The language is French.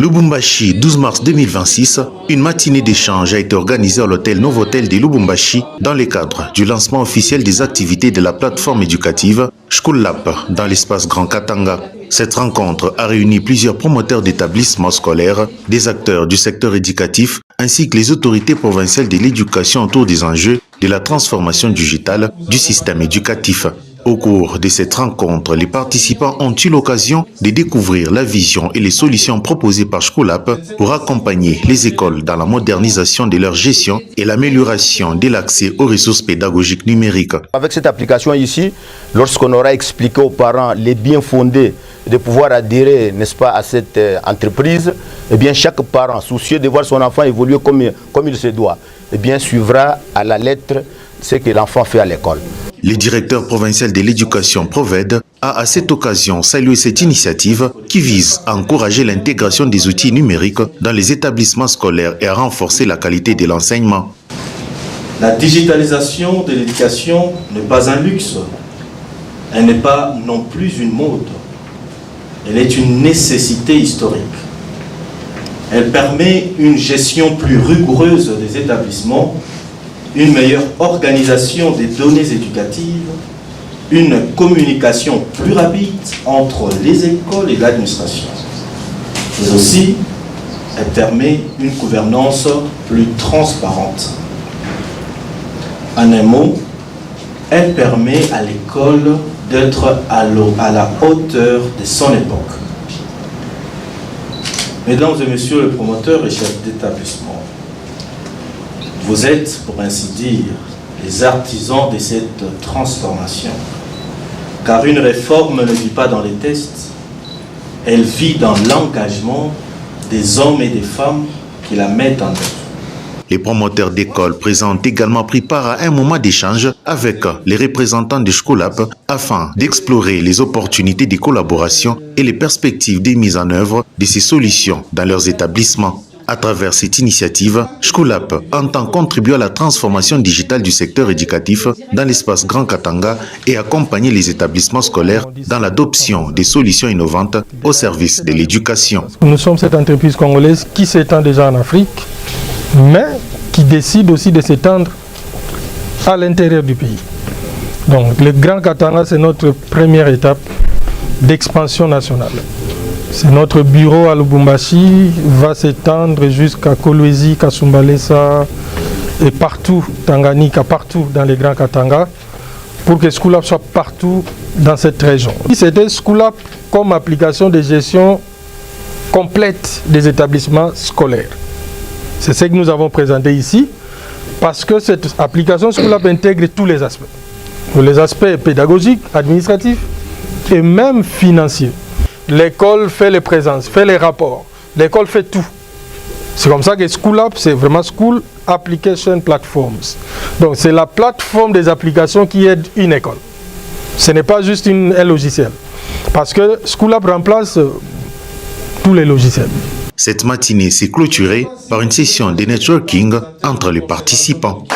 Lubumbashi, 12 mars 2026, une matinée d'échange a été organisée à l'hôtel Novotel de Lubumbashi dans le cadre du lancement officiel des activités de la plateforme éducative School Lab dans l'espace Grand Katanga. Cette rencontre a réuni plusieurs promoteurs d'établissements scolaires, des acteurs du secteur éducatif ainsi que les autorités provinciales de l'éducation autour des enjeux de la transformation digitale du système éducatif. Au cours de cette rencontre, les participants ont eu l'occasion de découvrir la vision et les solutions proposées par Schoolap pour accompagner les écoles dans la modernisation de leur gestion et l'amélioration de l'accès aux ressources pédagogiques numériques. Avec cette application ici, lorsqu'on aura expliqué aux parents les biens fondés de pouvoir adhérer, n'est-ce pas, à cette entreprise, eh bien chaque parent, soucieux de voir son enfant évoluer comme il se doit, eh bien suivra à la lettre ce que l'enfant fait à l'école. Le directeur provincial de l'éducation Proved a à cette occasion salué cette initiative qui vise à encourager l'intégration des outils numériques dans les établissements scolaires et à renforcer la qualité de l'enseignement. La digitalisation de l'éducation n'est pas un luxe, elle n'est pas non plus une mode, elle est une nécessité historique. Elle permet une gestion plus rigoureuse des établissements, une meilleure organisation des données éducatives, une communication plus rapide entre les écoles et l'administration. Mais aussi, elle permet une gouvernance plus transparente. En un mot, elle permet à l'école d'être à la hauteur de son époque. Mesdames et messieurs les promoteurs et chefs d'établissement, vous êtes, pour ainsi dire, les artisans de cette transformation. Car une réforme ne vit pas dans les tests, elle vit dans l'engagement des hommes et des femmes qui la mettent en œuvre. Les promoteurs d'école présents ont également pris part à un moment d'échange avec les représentants de Schoolap afin d'explorer les opportunités de collaboration et les perspectives de mise en œuvre de ces solutions dans leurs établissements. À travers cette initiative, Schoolap entend contribuer à la transformation digitale du secteur éducatif dans l'espace Grand Katanga et accompagner les établissements scolaires dans l'adoption des solutions innovantes au service de l'éducation. Nous sommes cette entreprise congolaise qui s'étend déjà en Afrique, mais qui décide aussi de s'étendre à l'intérieur du pays. Donc le Grand Katanga, c'est notre première étape d'expansion nationale. C'est notre bureau à Lubumbashi, va s'étendre jusqu'à Kolwezi, Kasumbalesa et partout, Tanganyika, partout dans les Grands Katanga, pour que Schoolap soit partout dans cette région. C'était Schoolap comme application de gestion complète des établissements scolaires. C'est ce que nous avons présenté ici, parce que cette application Schoolap intègre tous les aspects. Les aspects pédagogiques, administratifs et même financiers. L'école fait les présences, fait les rapports. L'école fait tout. C'est comme ça que Schoolap, c'est vraiment School Application Platforms. Donc c'est la plateforme des applications qui aide une école. Ce n'est pas juste un logiciel. Parce que Schoolap remplace tous les logiciels. Cette matinée s'est clôturée par une session de networking entre les participants.